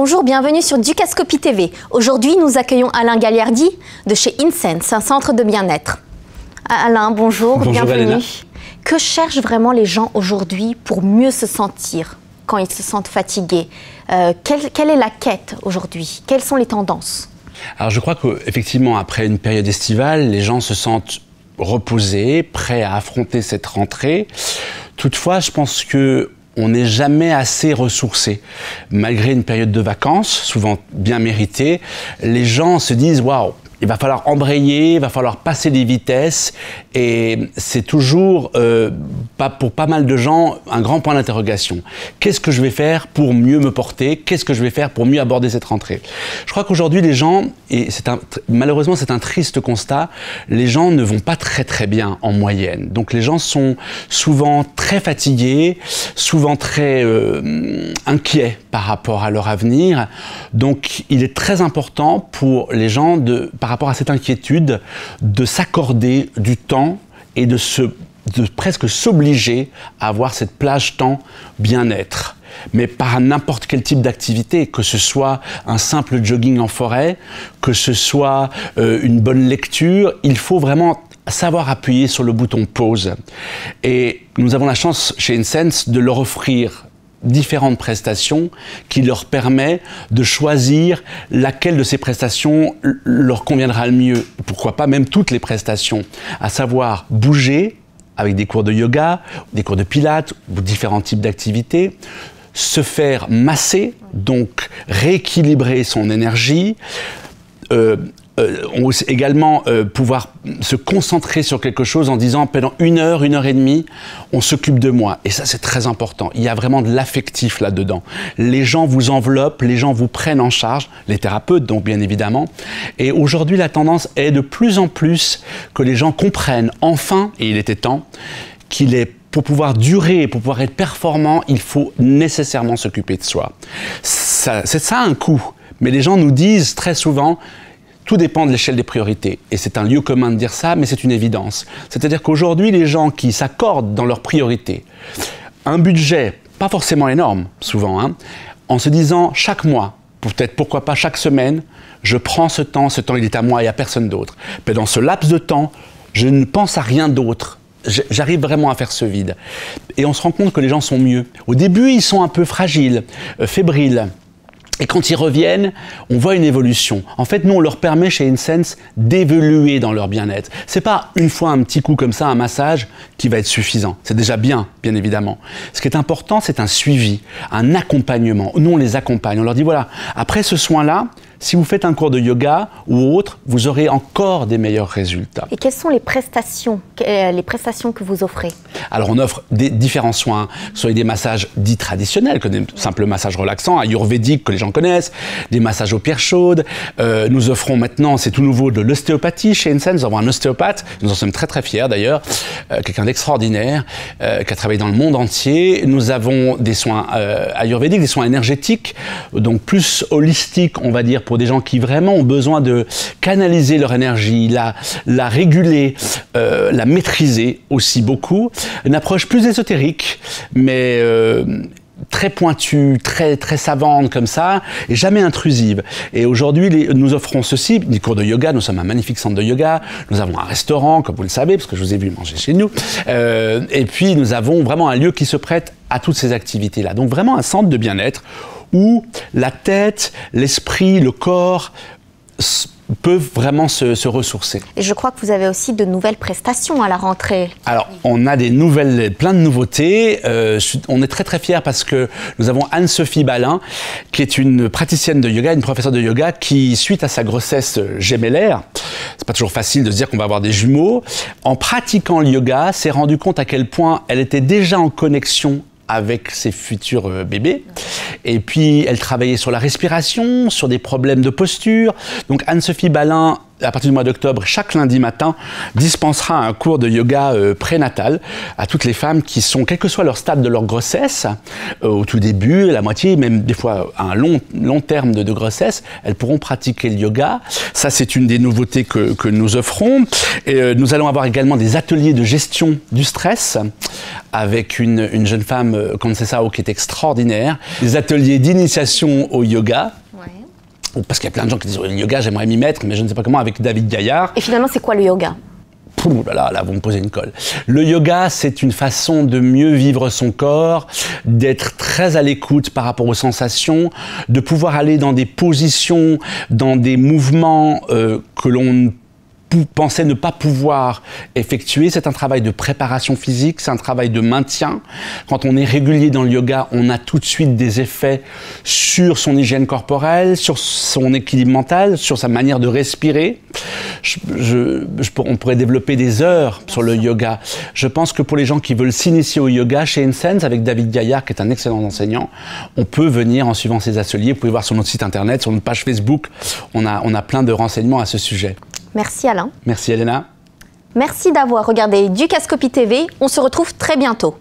Bonjour, bienvenue sur Ducascopie TV. Aujourd'hui, nous accueillons Alain Gagliardi de chez InSense, un centre de bien-être. Alain, bonjour, bienvenue. Elena. Que cherchent vraiment les gens aujourd'hui pour mieux se sentir quand ils se sentent fatigués? Quelle est la quête aujourd'hui? Quelles sont les tendances? Alors je crois qu'effectivement, après une période estivale, les gens se sentent reposés, prêts à affronter cette rentrée. Toutefois, je pense qu'on n'est jamais assez ressourcé. Malgré une période de vacances, souvent bien méritée, les gens se disent « Waouh, il va falloir embrayer, il va falloir passer des vitesses » et c'est toujours, pour pas mal de gens, un grand point d'interrogation. Qu'est-ce que je vais faire pour mieux me porter? Qu'est-ce que je vais faire pour mieux aborder cette rentrée? Je crois qu'aujourd'hui, les gens, et malheureusement c'est un triste constat, les gens ne vont pas très bien en moyenne. Donc les gens sont souvent très fatigués, souvent très inquiets par rapport à leur avenir. Donc il est très important pour les gens, par rapport à cette inquiétude, de s'accorder du temps et de presque s'obliger à avoir cette plage temps bien-être. Mais par n'importe quel type d'activité, que ce soit un simple jogging en forêt, que ce soit une bonne lecture, il faut vraiment savoir appuyer sur le bouton pause. Et nous avons la chance chez InSense de leur offrir différentes prestations qui leur permet de choisir laquelle de ces prestations leur conviendra le mieux. Pourquoi pas même toutes les prestations, à savoir bouger avec des cours de yoga, des cours de pilates ou différents types d'activités, se faire masser, donc rééquilibrer son énergie, on sait également pouvoir se concentrer sur quelque chose en disant pendant une heure et demie, on s'occupe de moi. Et ça, c'est très important. Il y a vraiment de l'affectif là-dedans. Les gens vous enveloppent, les gens vous prennent en charge, les thérapeutes donc bien évidemment. Et aujourd'hui, la tendance est de plus en plus que les gens comprennent enfin, et il était temps, qu'il est pour pouvoir durer, pour pouvoir être performant, il faut nécessairement s'occuper de soi. Ça a un coût, mais les gens nous disent très souvent tout dépend de l'échelle des priorités. Et c'est un lieu commun de dire ça, mais c'est une évidence. C'est-à-dire qu'aujourd'hui, les gens qui s'accordent dans leurs priorités un budget, pas forcément énorme, souvent, hein, en se disant chaque mois, peut-être pourquoi pas chaque semaine, je prends ce temps il est à moi et à personne d'autre. Mais dans ce laps de temps, je ne pense à rien d'autre. J'arrive vraiment à faire ce vide. Et on se rend compte que les gens sont mieux. Au début, ils sont un peu fragiles, fébriles. Et quand ils reviennent, on voit une évolution. En fait, nous, on leur permet chez InSense d'évoluer dans leur bien-être. C'est pas une fois un petit coup comme ça, un massage, qui va être suffisant. C'est déjà bien évidemment. Ce qui est important, c'est un suivi, un accompagnement. Nous, on les accompagne. On leur dit, voilà, après ce soin-là, si vous faites un cours de yoga ou autre, vous aurez encore des meilleurs résultats. Et quelles sont les prestations que vous offrez? Alors, on offre différents soins, soit des massages dits traditionnels, comme des simples massages relaxants, ayurvédiques que les gens connaissent, des massages aux pierres chaudes. Nous offrons maintenant, c'est tout nouveau, de l'ostéopathie chez InSense. Nous avons un ostéopathe, nous en sommes très fiers d'ailleurs, quelqu'un d'extraordinaire, qui a travaillé dans le monde entier. Nous avons des soins ayurvédiques, des soins énergétiques, donc plus holistiques, on va dire, pour des gens qui vraiment ont besoin de canaliser leur énergie, la réguler, la maîtriser aussi beaucoup. Une approche plus ésotérique, mais très pointue, très savante comme ça, et jamais intrusive. Et aujourd'hui, nous offrons ceci, des cours de yoga. Nous sommes un magnifique centre de yoga. Nous avons un restaurant, comme vous le savez, parce que je vous ai vu manger chez nous. Et puis, nous avons vraiment un lieu qui se prête à toutes ces activités-là. Donc vraiment un centre de bien-être où la tête, l'esprit, le corps peuvent vraiment se ressourcer. Et je crois que vous avez aussi de nouvelles prestations à la rentrée. Alors, on a plein de nouveautés. On est très fiers parce que nous avons Anne-Sophie Balin, qui est une praticienne de yoga, une professeure de yoga, qui, suite à sa grossesse gémellaire, c'est pas toujours facile de se dire qu'on va avoir des jumeaux, en pratiquant le yoga, s'est rendu compte à quel point elle était déjà en connexion avec ses futurs bébés. Et puis, elle travaillait sur la respiration, sur des problèmes de posture. Donc, Anne-Sophie Balin à partir du mois d'octobre, chaque lundi matin, dispensera un cours de yoga prénatal à toutes les femmes qui sont, quel que soit leur stade de leur grossesse, au tout début, la moitié, même des fois un long terme de grossesse, elles pourront pratiquer le yoga. Ça, c'est une des nouveautés que nous offrons. Et, nous allons avoir également des ateliers de gestion du stress avec une jeune femme, Concesao, qui est extraordinaire. Des ateliers d'initiation au yoga. Parce qu'il y a plein de gens qui disent le yoga, j'aimerais m'y mettre, mais je ne sais pas comment, avec David Gaillard. Et finalement, c'est quoi le yoga? Pouh, là, vous me posez une colle. Le yoga, c'est une façon de mieux vivre son corps, d'être très à l'écoute par rapport aux sensations, de pouvoir aller dans des positions, dans des mouvements que l'on pensait ne pas pouvoir effectuer. C'est un travail de préparation physique, c'est un travail de maintien. Quand on est régulier dans le yoga, on a tout de suite des effets sur son hygiène corporelle, sur son équilibre mental, sur sa manière de respirer. On pourrait développer des heures sur le yoga. Je pense que pour les gens qui veulent s'initier au yoga, chez Incense, avec David Gaillard, qui est un excellent enseignant, on peut venir en suivant ses ateliers. Vous pouvez voir sur notre site internet, sur notre page Facebook, on a plein de renseignements à ce sujet. Merci Alain. Merci Elena. Merci d'avoir regardé Dukascopy TV. On se retrouve très bientôt.